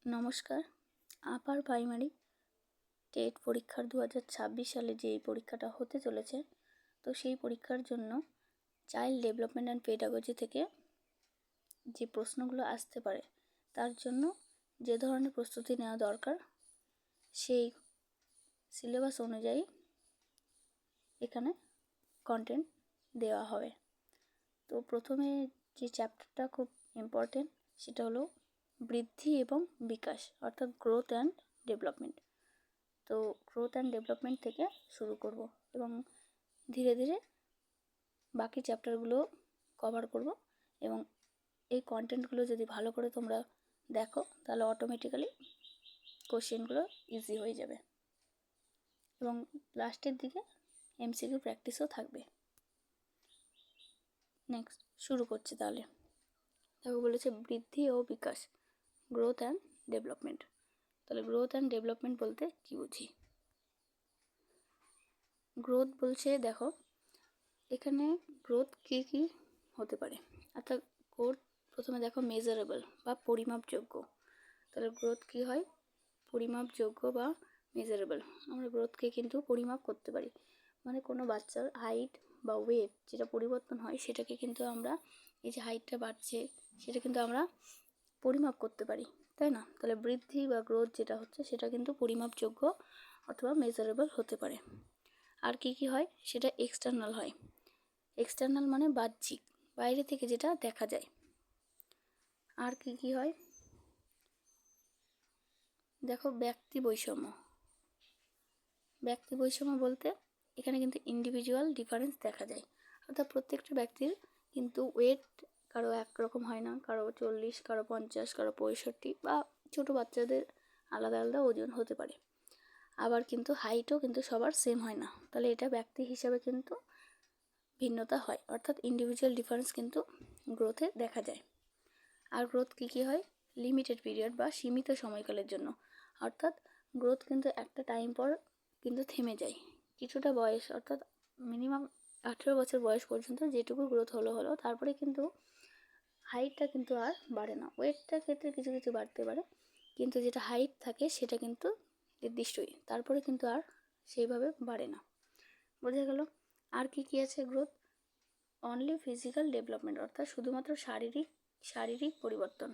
নমস্কার। Upper primary TET পরীক্ষার 2026 সালে যে পরীক্ষাটা হতে চলেছে, তো সেই পরীক্ষার জন্য চাইল্ড ডেভেলপমেন্ট অ্যান্ড পেডাগজি থেকে যে প্রশ্নগুলো আসতে পারে, তার জন্য যে ধরনের প্রস্তুতি নেওয়া দরকার সেই সিলেবাস অনুযায়ী এখানে কন্টেন্ট দেওয়া হবে। তো প্রথমে যে চ্যাপ্টারটা খুব ইম্পর্টেন্ট সেটা হলো বৃদ্ধি এবং বিকাশ, অর্থাৎ গ্রোথ অ্যান্ড ডেভেলপমেন্ট। তো গ্রোথ অ্যান্ড ডেভেলপমেন্ট থেকে শুরু করব এবং ধীরে ধীরে বাকি চ্যাপ্টারগুলো কভার করব। এবং এই কন্টেন্টগুলো যদি ভালো করে তোমরা দেখো, তাহলে অটোমেটিক্যালি কোশ্চেনগুলো ইজি হয়ে যাবে এবং লাস্টের দিকে এমসিকিউ প্র্যাকটিসও থাকবে। নেক্সট শুরু করছি। তাহলে দেখো, বলেছে বৃদ্ধি ও বিকাশ, গ্রোথ অ্যান্ড ডেভেলপমেন্ট। তাহলে গ্রোথ অ্যান্ড ডেভেলপমেন্ট বলতে কি বুঝি? গ্রোথ বলছে, দেখো এখানে গ্রোথ কী কী হতে পারে, অর্থাৎ গ্রোথ প্রথমে দেখো মেজারেবল বা পরিমাপযোগ্য। তাহলে গ্রোথ কী হয়? পরিমাপযোগ্য বা মেজারেবল। আমরা গ্রোথকে কিন্তু পরিমাপ করতে পারি, মানে কোনো বাচ্চার হাইট বা ওয়েট যেটা পরিবর্তন হয় সেটাকে কিন্তু আমরা, এই যে হাইটটা বাড়ছে সেটা কিন্তু আমরা পরিমাপ করতে পারি, তাই না? তাহলে বৃদ্ধি বা গ্রোথ যেটা হচ্ছে সেটা কিন্তু পরিমাপযোগ্য অথবা মেজারেবল হতে পারে। আর কি কি হয়? সেটা এক্সটার্নাল হয়। এক্সটার্নাল মানে বাহ্যিক, বাইরে থেকে যেটা দেখা যায়। আর কি কি হয়? দেখো, ব্যক্তি বৈষম্য। ব্যক্তি বৈষম্য বলতে এখানে কিন্তু ইন্ডিভিজুয়াল ডিফারেন্স দেখা যায়, অর্থাৎ প্রত্যেকটা ব্যক্তির কিন্তু ওয়েট কারো একরকম হয় না, কারো 40, কারো 50, কারো 65, বা ছোটো বাচ্চাদের আলাদা আলাদা ওজন হতে পারে। আবার কিন্তু হাইটও কিন্তু সবার সেম হয় না, তাহলে এটা ব্যক্তি হিসাবে কিন্তু ভিন্নতা হয়, অর্থাৎ ইন্ডিভিজুয়াল ডিফারেন্স কিন্তু গ্রোথে দেখা যায়। আর গ্রোথ কী কী হয়? লিমিটেড পিরিয়ড বা সীমিত সময়কালের জন্য, অর্থাৎ গ্রোথ কিন্তু একটা টাইম পর কিন্তু থেমে যায়। কিছুটা বয়স, অর্থাৎ মিনিমাম 18 বছর বয়স পর্যন্ত যেটুকু গ্রোথ হলো, তারপরে কিন্তু হাইটটা কিন্তু আর বাড়ে না। ওয়েটটার ক্ষেত্রে কিছু কিছু বাড়তে পারে, কিন্তু যেটা হাইট থাকে সেটা কিন্তু নির্দিষ্টই, তারপরে কিন্তু আর সেইভাবে বাড়ে না। বোঝা গেল? আর কি কি আছে গ্রোথ? অনলি ফিজিক্যাল ডেভেলপমেন্ট, অর্থাৎ শুধুমাত্র শারীরিক পরিবর্তন।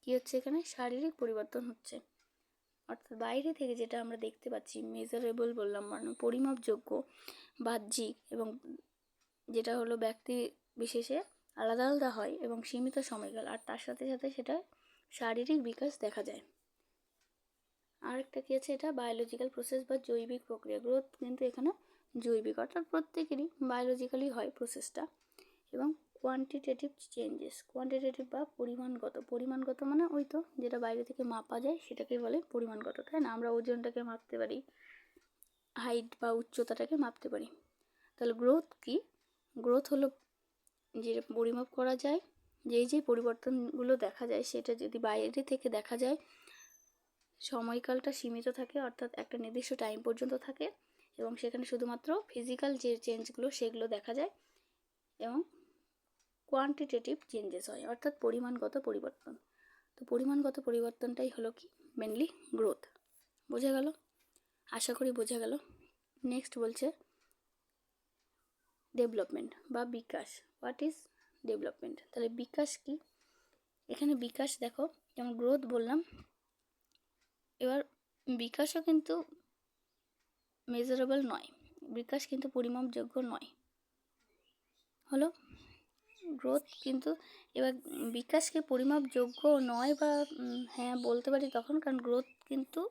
কি হচ্ছে এখানে? শারীরিক পরিবর্তন হচ্ছে, অর্থাৎ বাইরে থেকে যেটা আমরা দেখতে পাচ্ছি, মেজারেবল বললাম মানে পরিমাপযোগ্য, বাহ্যিক, এবং যেটা হলো ব্যক্তি বিশেষে আলাদা আলাদা হয় এবং সীমিত সময়কাল, আর তার সাথে সাথে সেটা শারীরিক বিকাশ দেখা যায়। আরেকটা কি আছে? এটা বায়োলজিক্যাল প্রসেস বা জৈবিক প্রক্রিয়া। গ্রোথ কিন্তু এখানে জৈবিক, অর্থাৎ প্রত্যেকেরই বায়োলজিক্যালি হয় প্রসেসটা। এবং কোয়ান্টিটেটিভ চেঞ্জেস, কোয়ান্টিটেটিভ বা পরিমাণগত মানে ওই তো যেটা বাইরে থেকে মাপা যায় সেটাকেই বলে পরিমাণগত, তাই না? আমরা ওজনটাকে মাপতে পারি, হাইট বা উচ্চতাটাকে মাপতে পারি। তাহলে গ্রোথ কি? গ্রোথ হলো যেটা পরিমাপ করা যায়, যে পরিবর্তনগুলো দেখা যায় সেটা যদি বাইরে থেকে দেখা যায়, সময়কালটা সীমিত থাকে, অর্থাৎ একটা নির্দিষ্ট টাইম পর্যন্ত থাকে, এবং সেখানে শুধুমাত্র ফিজিক্যাল যে চেঞ্জগুলো সেগুলো দেখা যায়, এবং কোয়ান্টিটেটিভ চেঞ্জেস হয়, অর্থাৎ পরিমাণগত পরিবর্তন। তো পরিমাণগত পরিবর্তনটাই হলো কি মেনলি গ্রোথ। বোঝা গেল? আশা করি বোঝা গেল। নেক্সট বলছে ডেভেলপমেন্ট বা বিকাশ। What is development? তাহলে বিকাশ কি? এখানে বিকাশ দেখো, যেমন গ্রোথ বললাম, এবার বিকাশও কিন্তু মেজারেবল নয়, বিকাশ কিন্তু পরিমাপযোগ্য নয়। হলো গ্রোথ কিন্তু, এবার বিকাশকে পরিমাপযোগ্য নয় বা হ্যাঁ বলতে পারি তখন, কারণ গ্রোথ কিন্তু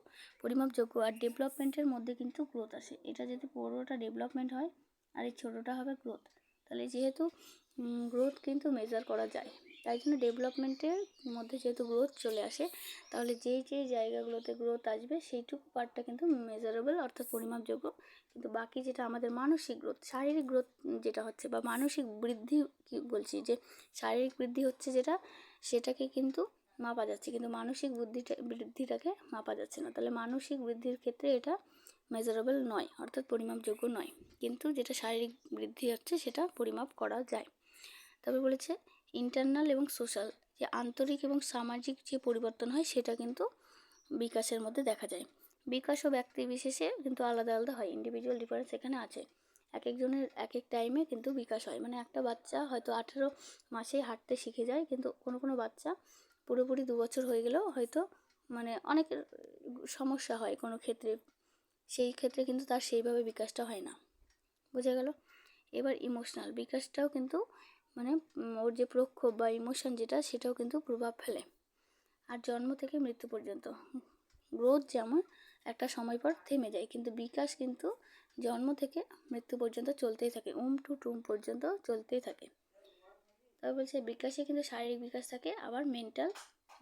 পরিমাপযোগ্য, আর ডেভেলপমেন্টের মধ্যে কিন্তু গ্রোথ আসে। এটা যদি পুরোটা ডেভেলপমেন্ট হয় আর এই ছোটোটা হবে গ্রোথ, তাহলে যেহেতু গ্রোথ কিন্তু মেজার করা যায়, তাই জন্য ডেভেলপমেন্টের মধ্যে যেহেতু গ্রোথ চলে আসে, তাহলে যেই জায়গাগুলোতে গ্রোথ আসবে সেইটুকু পার্টটা কিন্তু মেজারেবল, অর্থাৎ পরিমাপযোগ্য। কিন্তু বাকি যেটা আমাদের মানসিক গ্রোথ, শারীরিক গ্রোথ যেটা হচ্ছে, বা মানসিক বৃদ্ধি কি বলছি, যে শারীরিক বৃদ্ধি হচ্ছে যেটা, সেটাকে কিন্তু মাপা যাচ্ছে, কিন্তু মানসিক বৃদ্ধিটাকে মাপা যাচ্ছে না। তাহলে মানসিক বৃদ্ধির ক্ষেত্রে এটা মেজারেবল নয়, অর্থাৎ পরিমাপযোগ্য নয়, কিন্তু যেটা শারীরিক বৃদ্ধি হচ্ছে সেটা পরিমাপ করা যায়। তবে বলেছে ইন্টারনাল এবং সোশ্যাল, যে আন্তরিক এবং সামাজিক যে পরিবর্তন হয় সেটা কিন্তু বিকাশের মধ্যে দেখা যায়। বিকাশ ও ব্যক্তি বিশেষে কিন্তু আলাদা আলাদা হয়, ইন্ডিভিজুয়াল ডিফারেন্স এখানে আছে। এক একজনের এক এক টাইমে কিন্তু বিকাশ হয়। মানে একটা বাচ্চা হয়তো 18 মাসেই হাঁটতে শিখে যায়, কিন্তু কোনো কোনো বাচ্চা পুরোপুরি 2 বছর হয়ে গেলেও হয়তো মানে অনেক সমস্যা হয় কোনো ক্ষেত্রে, সেই ক্ষেত্রে কিন্তু তার সেইভাবে বিকাশটা হয় না। বোঝা গেল? এবার ইমোশনাল বিকাশটাও কিন্তু মানে ওর যে প্রক্ষোভ বা ইমোশন যেটা, সেটাও কিন্তু প্রভাব ফেলে। আর জন্ম থেকে মৃত্যু পর্যন্ত গ্রোথ যেমন একটা সময় পর থেমে যায়, কিন্তু বিকাশ কিন্তু জন্ম থেকে মৃত্যু পর্যন্ত চলতেই থাকে, টু টুম পর্যন্ত চলতেই থাকে। তবে বলছে বিকাশে কিন্তু শারীরিক বিকাশ থাকে, আবার মেন্টাল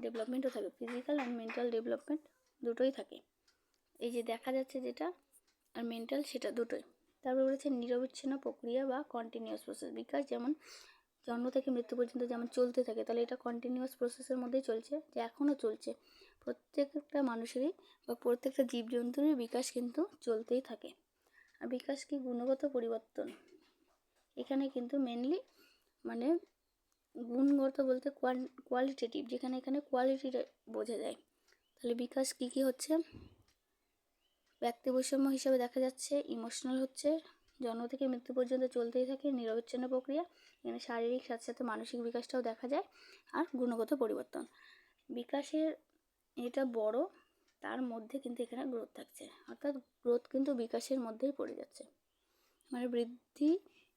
ডেভেলপমেন্টও থাকে, ফিজিক্যাল অ্যান্ড মেন্টাল ডেভেলপমেন্ট দুটোই থাকে। এই যে দেখা যাচ্ছে যেটা আর মেন্টাল, সেটা দুটোই। তারপর বলেছে নিরবিচ্ছিন্ন প্রক্রিয়া বা কন্টিনিউয়াস প্রসেস। বিকাশ যেমন জন্ম থেকে মৃত্যু পর্যন্ত যেমন চলতে থাকে, তাহলে এটা কন্টিনিউয়াস প্রসেসের মধ্যেই চলছে, যে এখনও চলছে। প্রত্যেকটা মানুষেরই বা প্রত্যেকটা জীবজন্তুরই বিকাশ কিন্তু চলতেই থাকে। আর বিকাশ কি গুণগত পরিবর্তন, এখানে কিন্তু মেনলি মানে গুণগত বলতে কোয়ালিটেটিভ, যেখানে এখানে কোয়ালিটিটা বোঝা যায়। তাহলে বিকাশ কী কী হচ্ছে? ব্যক্তি বৈষম্য হিসেবে দেখা যাচ্ছে, ইমোশনাল হচ্ছে, জন্ম থেকে মৃত্যু পর্যন্ত চলতেই থাকে, নিরবচ্ছিন্ন প্রক্রিয়া, এখানে শারীরিক সাথে সাথে মানসিক বিকাশটাও দেখা যায়, আর গুণগত পরিবর্তন। বিকাশের এটা বড়, তার মধ্যে কিন্তু এখানে গ্রোথ থাকছে, অর্থাৎ গ্রোথ কিন্তু বিকাশের মধ্যেই পড়ে যাচ্ছে, মানে বৃদ্ধি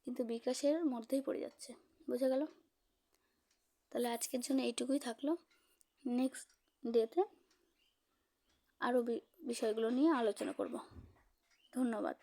কিন্তু বিকাশের মধ্যেই পড়ে যাচ্ছে। বোঝা গেল? তাহলে আজকের জন্য এইটুকুই থাকলো। নেক্সট ডেতে আরও বিষয়গুলো নিয়ে আলোচনা করব। ধন্যবাদ।